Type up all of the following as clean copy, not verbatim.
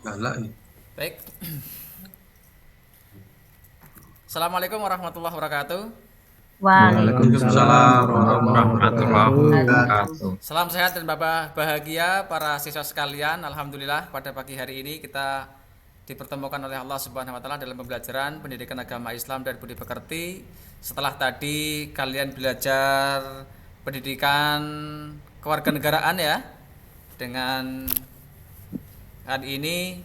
Galak ya. Baik. Assalamualaikum warahmatullahi wabarakatuh. Waalaikumsalam Waalaikumsalam warahmatullahi warahmatullahi wabarakatuh. wabarakatuh. Salam sehat dan bahagia para siswa sekalian. Alhamdulillah pada pagi hari ini kita dipertemukan oleh Allah Subhanahu wa taala dalam pembelajaran pendidikan agama Islam dan budi pekerti. Setelah tadi kalian belajar pendidikan kewarganegaraan ya. Dengan hari ini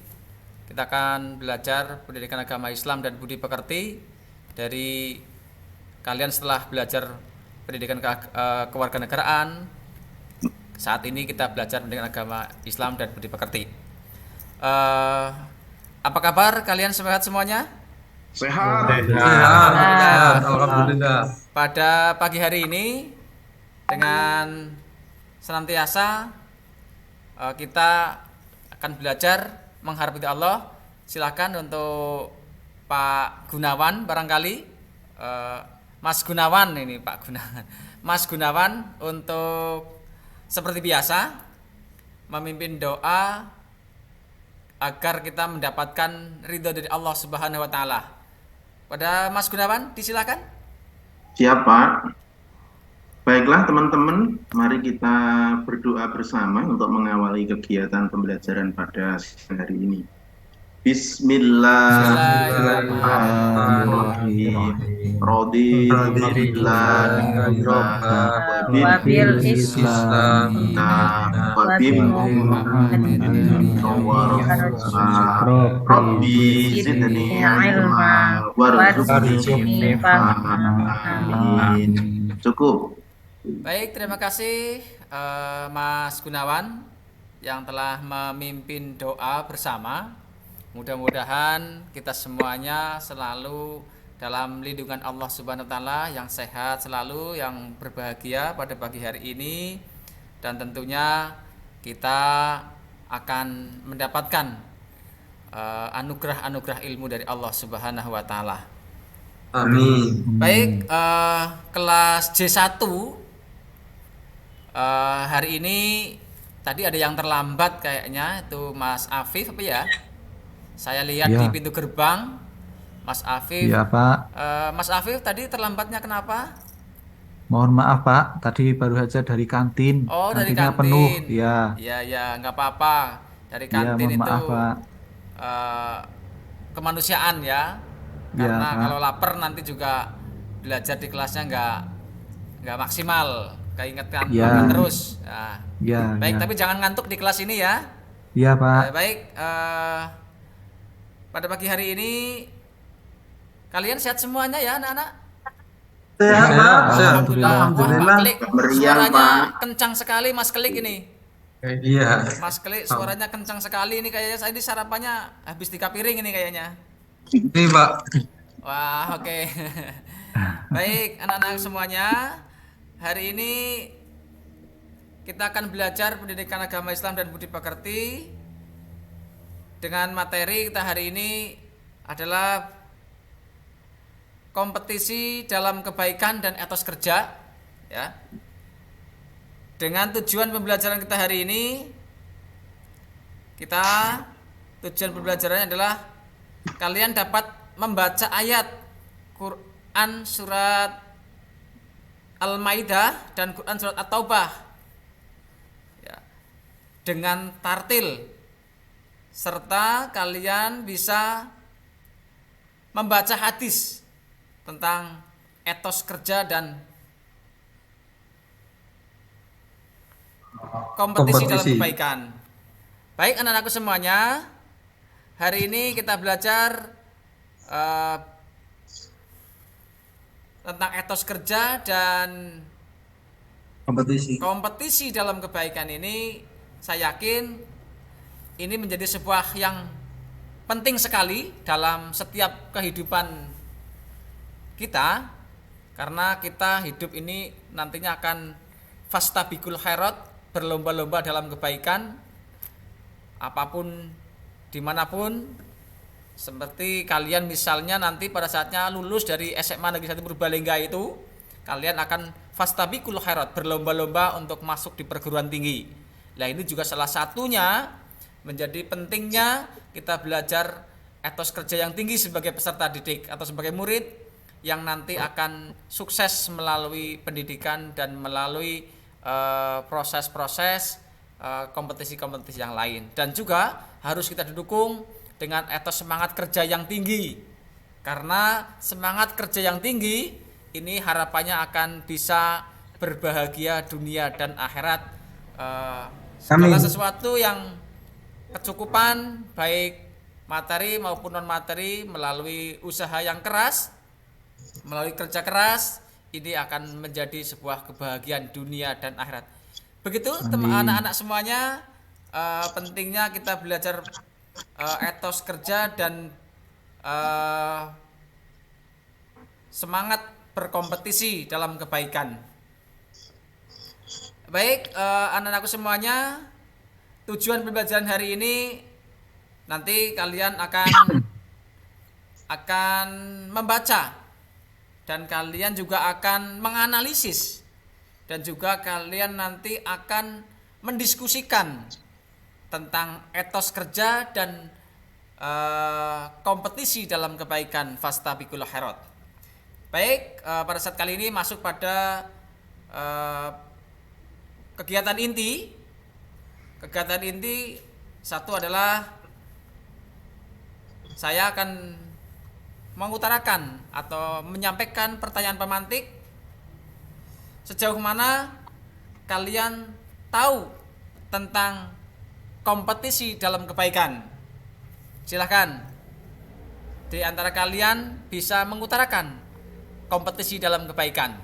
kita akan belajar pendidikan agama Islam dan budi pekerti dari kalian setelah belajar pendidikan kewarganegaraan. Saat ini kita belajar pendidikan agama Islam dan budi pekerti. Apa kabar kalian sehat semuanya? Sehat. Sehat, alhamdulillah. Pada pagi hari ini dengan senantiasa kita akan belajar mengharapkan Allah. Silakan untuk Pak Gunawan barangkali, Mas Gunawan ini Pak Gunawan, Mas Gunawan untuk seperti biasa memimpin doa agar kita mendapatkan ridho dari Allah Subhanahu wa taala. Pada Mas Gunawan disilakan. Siap, Pak. Baiklah teman-teman, mari kita berdoa bersama untuk mengawali kegiatan pembelajaran pada siang hari ini. Bismillahirrahmanirrahim. Raditu billahi rabban wa bil islam wa bi Muhammadin Rabbi zidni ilma warzuqni fahma. Amin. Cukup. Baik, terima kasih Mas Gunawan yang telah memimpin doa bersama. Mudah-mudahan kita semuanya selalu dalam lindungan Allah Subhanahu wa taala, yang sehat selalu, yang berbahagia pada pagi hari ini, dan tentunya kita akan mendapatkan anugerah-anugerah ilmu dari Allah Subhanahu wa taala. Amin. Baik, kelas J1 hari ini tadi ada yang terlambat kayaknya, itu Mas Afif apa ya? Saya lihat Ya. di pintu gerbang Mas Afif. Iya, Pak. Mas Afif tadi terlambatnya kenapa? Mohon maaf, Pak. Tadi baru saja dari kantin. Oh, dari Kantinnya kantin. penuh. Ya. Ya, nggak apa-apa. Dari Ya, kantin mohon itu maaf, Pak. kemanusiaan ya. Ya, Karena Pak. kalau lapar nanti juga belajar di kelasnya nggak maksimal, keingetkan Ya. makan terus. Nah, Ya, baik, ya. tapi jangan ngantuk di kelas ini ya. Iya, Pak. Baik, pada pagi hari ini kalian sehat semuanya ya anak-anak? Sehat, Pak. Sehat. Alhamdulillah. Wah, Alhamdulillah. Pak Klik, Meriah, suaranya Pak. kencang sekali Mas Klik ini. Iya. Mas Klik suaranya kencang sekali ini, kayaknya saya ini sarapannya habis 3 piring ini kayaknya. Ini, Pak. Wah, oke. Baik, anak-anak semuanya, hari ini kita akan belajar pendidikan agama Islam dan budi pekerti. Dengan materi kita hari ini adalah kompetisi dalam kebaikan dan etos kerja, ya. Dengan tujuan pembelajaran kita hari ini, tujuan pembelajarannya adalah kalian dapat membaca ayat Quran surat Al-Maidah dan Quran surat At-Taubah, ya, dengan tartil, serta kalian bisa membaca hadis tentang etos kerja dan kompetisi dalam kebaikan. Baik anak-anakku semuanya, hari ini kita belajar tentang etos kerja dan kompetisi dalam kebaikan ini. Saya yakin ini menjadi sebuah yang penting sekali dalam setiap kehidupan kita, karena kita hidup ini nantinya akan fastabiqul khairat, berlomba-lomba dalam kebaikan apapun dimanapun. Seperti kalian misalnya nanti pada saatnya lulus dari SMA Negeri 1 Purbalingga itu, kalian akan fastabiqul khairat, berlomba-lomba untuk masuk di perguruan tinggi. Nah, ini juga salah satunya menjadi pentingnya kita belajar etos kerja yang tinggi sebagai peserta didik atau sebagai murid yang nanti akan sukses melalui pendidikan dan melalui proses-proses kompetisi-kompetisi yang lain. Dan juga harus kita didukung dengan etos semangat kerja yang tinggi, karena semangat kerja yang tinggi ini harapannya akan bisa berbahagia dunia dan akhirat. Segala sesuatu yang kecukupan baik materi maupun non materi melalui usaha yang keras, melalui kerja keras, ini akan menjadi sebuah kebahagiaan dunia dan akhirat. Begitu anak-anak semuanya, pentingnya kita belajar etos kerja dan semangat berkompetisi dalam kebaikan. Baik, anak-anakku semuanya, tujuan pembelajaran hari ini nanti kalian akan membaca dan kalian juga akan menganalisis dan juga kalian nanti akan mendiskusikan tentang etos kerja dan kompetisi dalam kebaikan fastabiqul khairat. Baik, pada saat kali ini masuk pada kegiatan inti. Kegiatan inti satu adalah saya akan mengutarakan atau menyampaikan pertanyaan pemantik sejauh mana kalian tahu tentang kompetisi dalam kebaikan. Silahkan di antara kalian bisa mengutarakan kompetisi dalam kebaikan.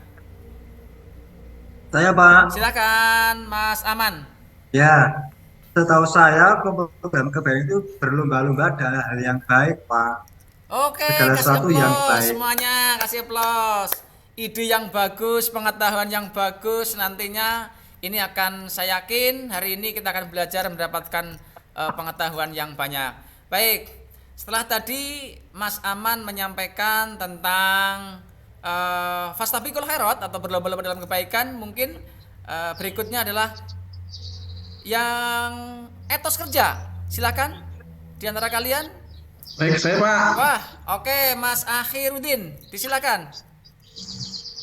Saya, Pak. Silakan Mas Aman. Ya, setahu saya program kebaikan itu berlomba-lomba adalah hal yang baik, Pak. Oke, Segala kasih sesuatu yang aplaus baik. semuanya, kasih aplaus. Ide yang bagus, pengetahuan yang bagus, nantinya ini akan saya yakin hari ini kita akan belajar mendapatkan pengetahuan yang banyak. Baik, setelah tadi Mas Aman menyampaikan tentang fastabiqul khairat atau berlomba-lomba dalam kebaikan, mungkin berikutnya adalah yang etos kerja. Silakan di antara kalian. Baik, saya Pak. Wah, oke, Mas Akhiruddin, disilakan.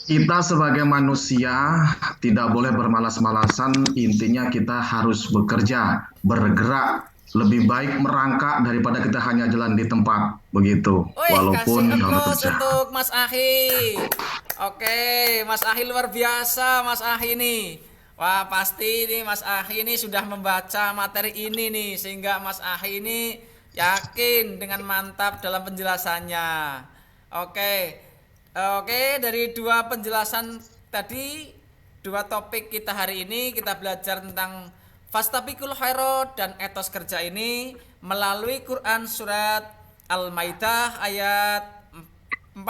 Kita sebagai manusia tidak boleh bermalas-malasan, intinya kita harus bekerja, bergerak, lebih baik merangkak daripada kita hanya jalan di tempat, begitu. Wih, Walaupun kasih harus aplaus kerja. untuk Mas Ahi. Oke, Mas Ahi luar biasa, Mas Ahi ini. Wah, pasti ini Mas Ahi ini sudah membaca materi ini nih, sehingga Mas Ahi ini yakin dengan mantap dalam penjelasannya. Oke, dari dua penjelasan tadi, dua topik kita hari ini, kita belajar tentang fastabiqul khairat dan etos kerja ini melalui Quran surat Al-Maidah ayat 48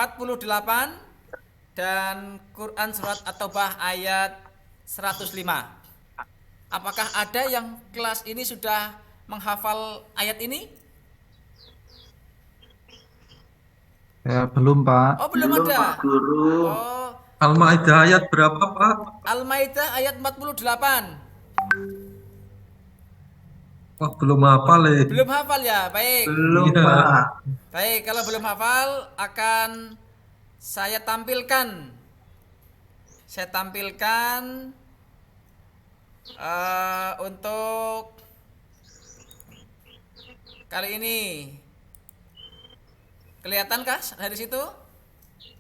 dan Quran surat At-Taubah ayat 105. Apakah ada yang kelas ini sudah menghafal ayat ini? Ya, belum, Pak. Oh, belum ada. Pak Guru. Oh, Al-Maidah ayat berapa, Pak? Al-Maidah ayat 48. Wah, belum hafal ya. Belum hafal ya? Baik. Belum, Iya. Pak. Baik, kalau belum hafal akan saya tampilkan. Saya tampilkan untuk kali ini. Kelihatankah dari situ?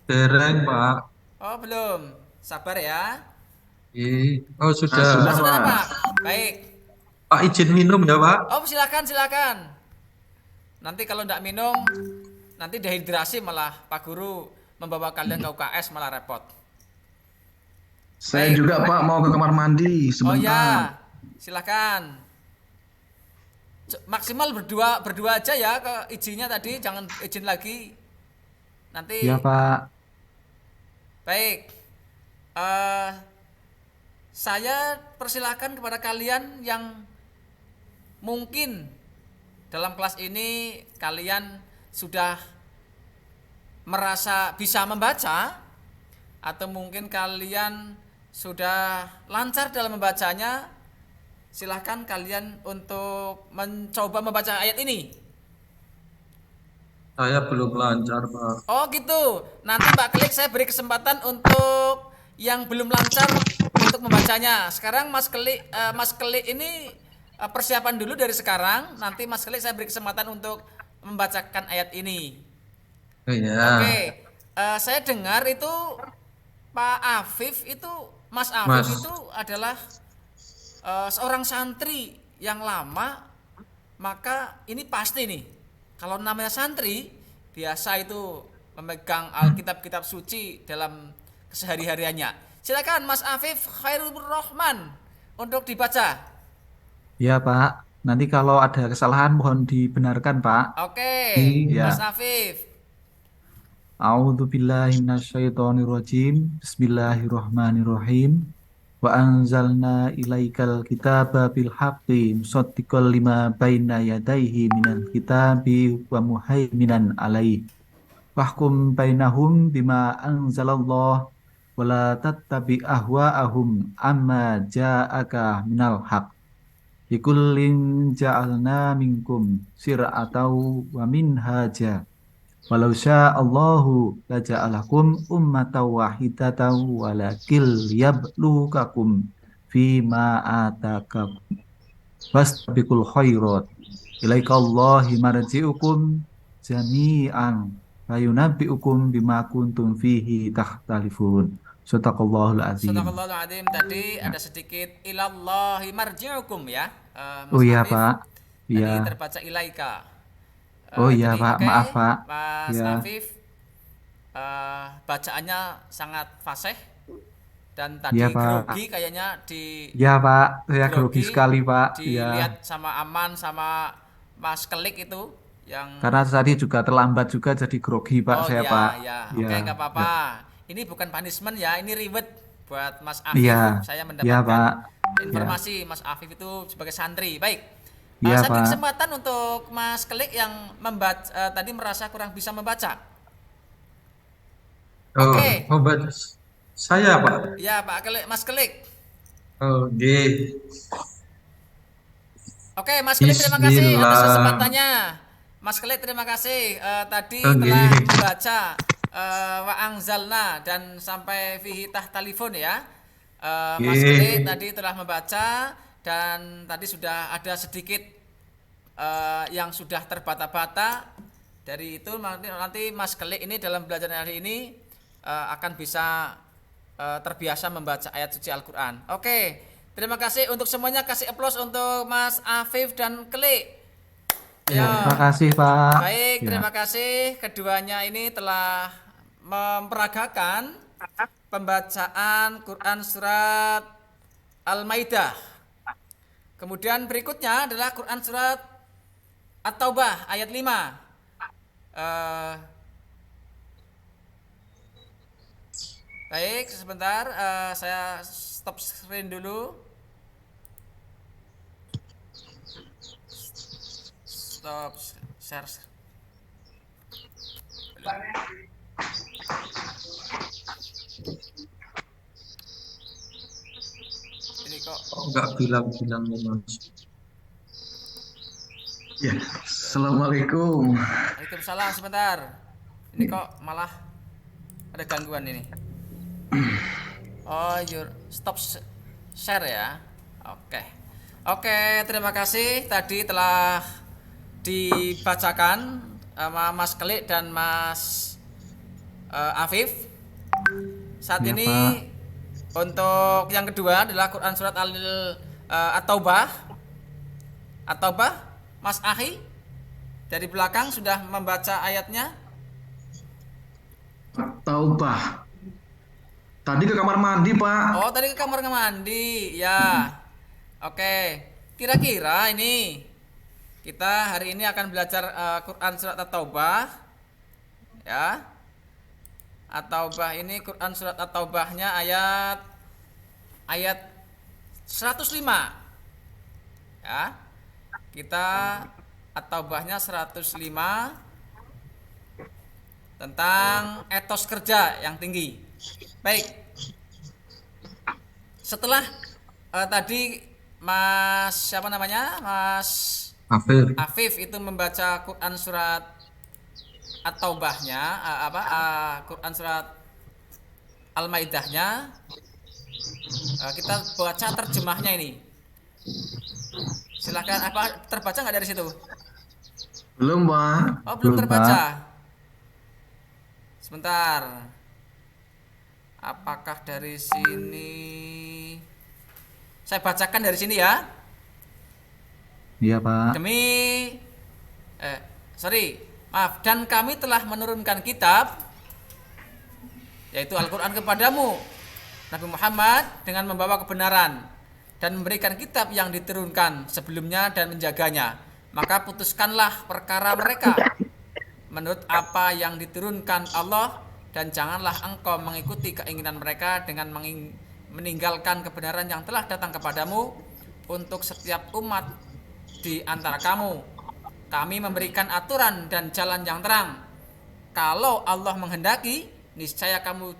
Dereng, Pak. Oh, belum. Sabar ya. Oh, sudah. Sudah, Sudah, Pak. Pak. Baik. Pak, izin minum ya, Pak? Oh, silakan. Nanti kalau tidak minum, nanti dehidrasi malah Pak Guru membawa kalian ke UKS malah repot. Saya Baik. juga Pak mau ke kamar mandi Oh sebentar. ya, silakan. Maksimal berdua aja ya ke izinnya tadi, jangan izin lagi. Nanti. Ya, Pak. Baik. Saya persilahkan kepada kalian yang mungkin dalam kelas ini kalian sudah merasa bisa membaca atau mungkin kalian sudah lancar dalam membacanya. silahkan kalian untuk mencoba membaca ayat ini. Saya belum lancar, Pak. Oh gitu. Nanti Mbak Klik saya beri kesempatan untuk yang belum lancar untuk membacanya. Sekarang Mas Klik ini persiapan dulu dari sekarang. Nanti Mas Klik saya beri kesempatan untuk membacakan ayat ini. Iya. Oke. Saya dengar itu Pak Afif itu Mas Mas. Afif itu adalah seorang santri yang lama, maka ini pasti nih. Kalau namanya santri, biasa itu memegang Alkitab-kitab suci dalam kesehari-hariannya. Silakan Mas Afif Khairul Rahman untuk dibaca. Ya, Pak. Nanti kalau ada kesalahan mohon dibenarkan, Pak. Oke, Iya. Mas Afif. A'udzubillahi minasyaitonirrajim. Bismillahirrahmanirrahim. Wa anzalna ilaikal kitaba bil haqqi musaddiqal lima baina yadayhi minal kitabi wa muhaiminan alaihi. Wahkum bainahum bima anzalallah wa la tattabi ahwa'ahum amma ja'aka minal haqq. Likullin ja'alna minkum sir'atau wa minhaja. Walau sya'allahu laja'alakum ummatan wahidatan walakil yablukakum fima atakakum wastabiqul khairat ilaikallahi marji'ukum jami'an fayunabbi'ukum bima kuntum fihi takhtalifun. Sadaqallahul azim. Sadaqallahul azim. Tadi ada sedikit ilallahi marji'ukum ya, Mas Oh iya, Afif. Pak. Tadi Iya. terbaca ilaika. Oh iya, Jadi Pak. oke, Maaf, Pak. Mas Ya. Afif, bacaannya sangat fasih dan tadi Iya, Pak. grogi kayaknya Iya, Pak. Saya grogi grogi sekali, Pak. dilihat Iya. sama Aman sama Mas Kelik itu yang Karena tadi juga terlambat juga jadi grogi, Pak, oh saya, ya Pak. ya Iya. oke nggak Ya. apa-apa. Ini bukan punishment ya, ini reward buat Mas Iya. Afif. Saya Iya, mendapatkan Pak. Iya. informasi Mas Afif itu sebagai santri. Baik. Iya, Saya beri Pak. kesempatan untuk Mas Kelik yang tadi merasa kurang bisa membaca. Oh, Oke. obat saya, Pak. Ya, Pak Kelik, Mas Kelik. Oke. Oke, Mas Kelik terima kasih atas Bismillah. kesempatannya. Mas Kelik terima kasih. Tadi Oke. telah membaca wa angzalna dan sampai fihi tahtalifun ya. Mas Oke. Kelik tadi telah membaca dan tadi sudah ada sedikit yang sudah terbata-bata. Dari itu nanti Mas Kelik ini dalam belajar hari ini akan bisa terbiasa membaca ayat suci Al-Quran. Oke, terima kasih untuk semuanya. Kasih aplaus untuk Mas Afif dan Kelik. Ya, Terima kasih, Pak. baik, Ya. terima kasih. Keduanya ini telah memperagakan pembacaan Quran surat Al-Maidah. Kemudian berikutnya adalah Quran surat At-Taubah ayat 5. Baik, sebentar saya stop screen dulu. Stop share. Ini kok Enggak bilang-bilang Mas. Ya, Assalamualaikum. Waalaikumsalam sebentar. Ini kok malah ada gangguan ini. Oh, stop share ya. Oke. Oke, terima kasih. Tadi telah dibacakan sama Mas Kelik dan Mas Afif. Saat Ya, ini Pak. untuk yang kedua adalah Quran surat At-Taubah. At-Taubah, Mas Ahi dari belakang sudah membaca ayatnya. Taubah. Tadi ke kamar mandi, Pak. Oh, tadi ke kamar mandi. Ya. Oke. Kira-kira ini kita hari ini akan belajar Quran surat At-Taubah. Ya. At-Taubah ini Quran surat At-Taubahnya ayat 105. Ya. Kita At-Taubahnya 105 tentang etos kerja yang tinggi. Baik. Setelah tadi Mas siapa namanya? Mas Afif. Afif itu membaca Quran surat At-Taubahnya, Quran surat Al-Maidahnya. Kita baca terjemahnya ini. Silahkan, apa terbaca nggak dari situ? Belum, Pak. Oh, belum Belum, terbaca. Sebentar. Apakah dari sini? Saya bacakan dari sini ya. Iya, Pak. Maaf, dan kami telah menurunkan kitab, yaitu Al-Quran kepadamu, Nabi Muhammad, dengan membawa kebenaran dan memberikan kitab yang diturunkan sebelumnya dan menjaganya. Maka putuskanlah perkara mereka menurut apa yang diturunkan Allah, dan janganlah engkau mengikuti keinginan mereka dengan meninggalkan kebenaran yang telah datang kepadamu untuk setiap umat di antara kamu. Kami memberikan aturan dan jalan yang terang. Kalau Allah menghendaki, niscaya kamu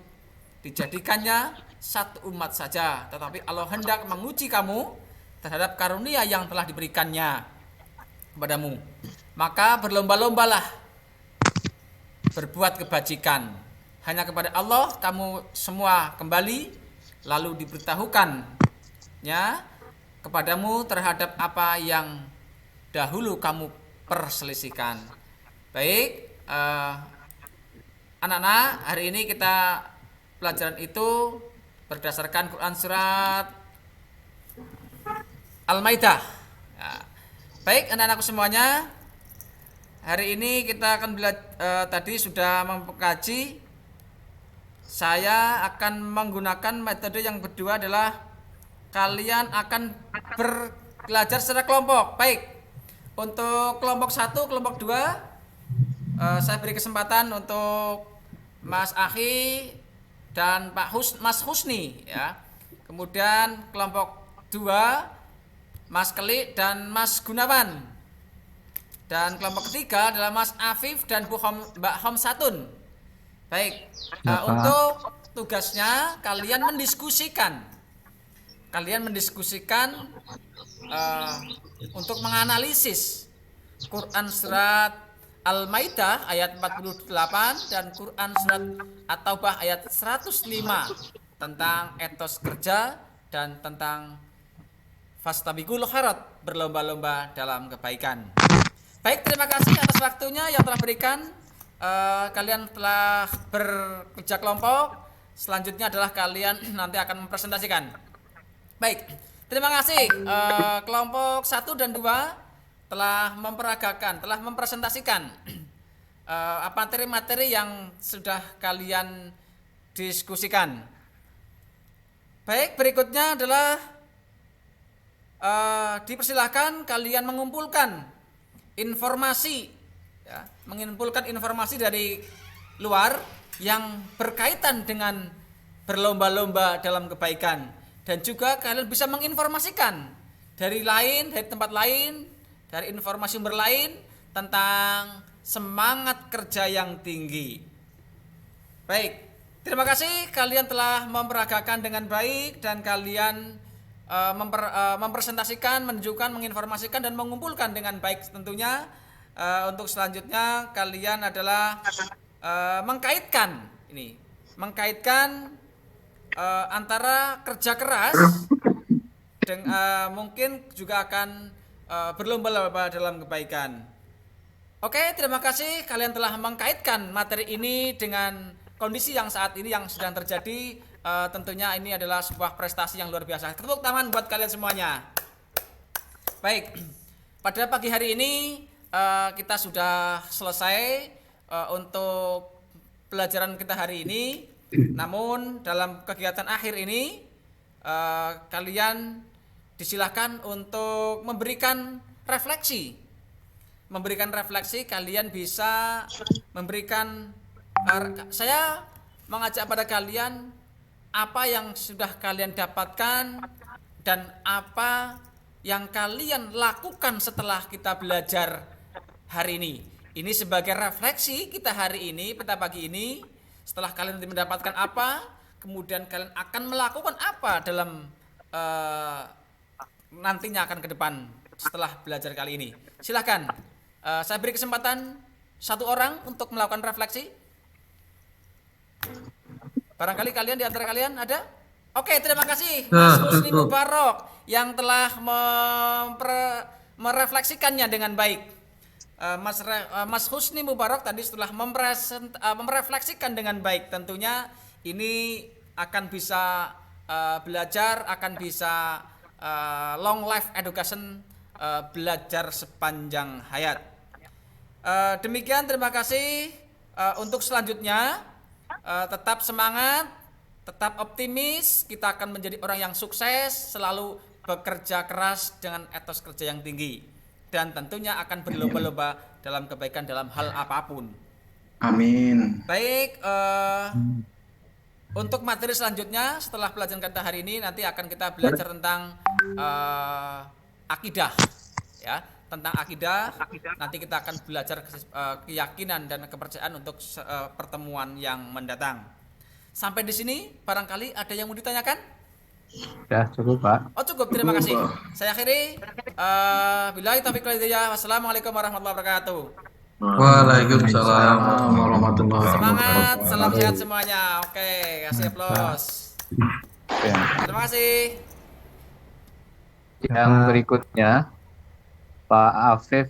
dijadikannya satu umat saja, tetapi Allah hendak menguji kamu terhadap karunia yang telah diberikannya kepadamu. Maka berlomba-lombalah berbuat kebajikan. Hanya kepada Allah kamu semua kembali, lalu diberitahukannya kepadamu terhadap apa yang dahulu kamu perselisihkan. Baik, anak-anak, hari ini kita pelajaran itu berdasarkan Quran surat Al-Maidah. Ya. Baik, anak-anakku semuanya, hari ini kita akan tadi sudah mengkaji. Saya akan menggunakan metode yang kedua, adalah kalian akan belajar secara kelompok. Baik, untuk kelompok 1, kelompok 2, saya beri kesempatan untuk Mas Akhi dan Mas Husni ya. Kemudian kelompok 2, Mas Keli dan Mas Gunawan. Dan kelompok ketiga adalah Mas Afif dan Mbak Homsatun. Baik, untuk tugasnya kalian mendiskusikan. Untuk menganalisis Quran surat Al-Maidah ayat 48 dan Quran surat At-Taubah ayat 105 tentang etos kerja dan tentang fastabiqul khairat, berlomba-lomba dalam kebaikan. Baik, terima kasih atas waktunya yang telah berikan. Kalian telah bekerja kelompok. Selanjutnya adalah kalian nanti akan mempresentasikan. Baik, terima kasih. Kelompok 1 dan 2 telah mempresentasikan materi-materi yang sudah kalian diskusikan. Baik, berikutnya adalah dipersilahkan kalian mengumpulkan informasi dari luar yang berkaitan dengan berlomba-lomba dalam kebaikan, dan juga kalian bisa menginformasikan dari tempat lain, dari informasi sumber lain tentang semangat kerja yang tinggi. Baik, terima kasih kalian telah memperagakan dengan baik, dan kalian mempresentasikan, menunjukkan, menginformasikan dan mengumpulkan dengan baik tentunya. Untuk selanjutnya kalian adalah mengkaitkan antara kerja keras dengan mungkin juga akan berlomba-lomba dalam kebaikan. Oke, terima kasih kalian telah mengkaitkan materi ini dengan kondisi yang saat ini yang sedang terjadi. Tentunya ini adalah sebuah prestasi yang luar biasa. Tepuk tangan buat kalian semuanya. Baik, pada pagi hari ini kita sudah selesai untuk pelajaran kita hari ini. Namun dalam kegiatan akhir ini kalian disilahkan untuk memberikan refleksi. Kalian bisa memberikan, saya mengajak pada kalian apa yang sudah kalian dapatkan dan apa yang kalian lakukan setelah kita belajar hari ini. Ini sebagai refleksi kita hari ini, pada pagi ini. Setelah kalian mendapatkan apa, kemudian kalian akan melakukan apa dalam nantinya akan ke depan setelah belajar kali ini. Silahkan, saya beri kesempatan satu orang untuk melakukan refleksi. Barangkali kalian di antara kalian ada? Oke, terima kasih Mas Husni cukup. Mubarok yang telah merefleksikannya dengan baik. Mas Husni Mubarok tadi setelah merefleksikan dengan baik, tentunya ini akan bisa belajar, akan bisa long life education, belajar sepanjang hayat. Demikian, terima kasih. Untuk selanjutnya, tetap semangat, tetap optimis, kita akan menjadi orang yang sukses, selalu bekerja keras dengan etos kerja yang tinggi, dan tentunya akan berlomba-lomba dalam kebaikan dalam hal apapun. Amin. Baik, untuk materi selanjutnya setelah pelajaran kita hari ini, nanti akan kita belajar tentang akidah, ya, tentang akidah. Nanti kita akan belajar keyakinan dan kepercayaan untuk pertemuan yang mendatang. Sampai di sini, barangkali ada yang mau ditanyakan? Ya, cukup, Pak. Oh, cukup, terima kasih. Saya akhiri. Billahi taufiq wal hidayah. Wassalamualaikum warahmatullahi wabarakatuh. Waalaikumsalam. Warahmatullahi Semangat, wabarakatuh. salam sehat semuanya. Oke, kasih aplaus. Terima kasih. Yang berikutnya Pak Afif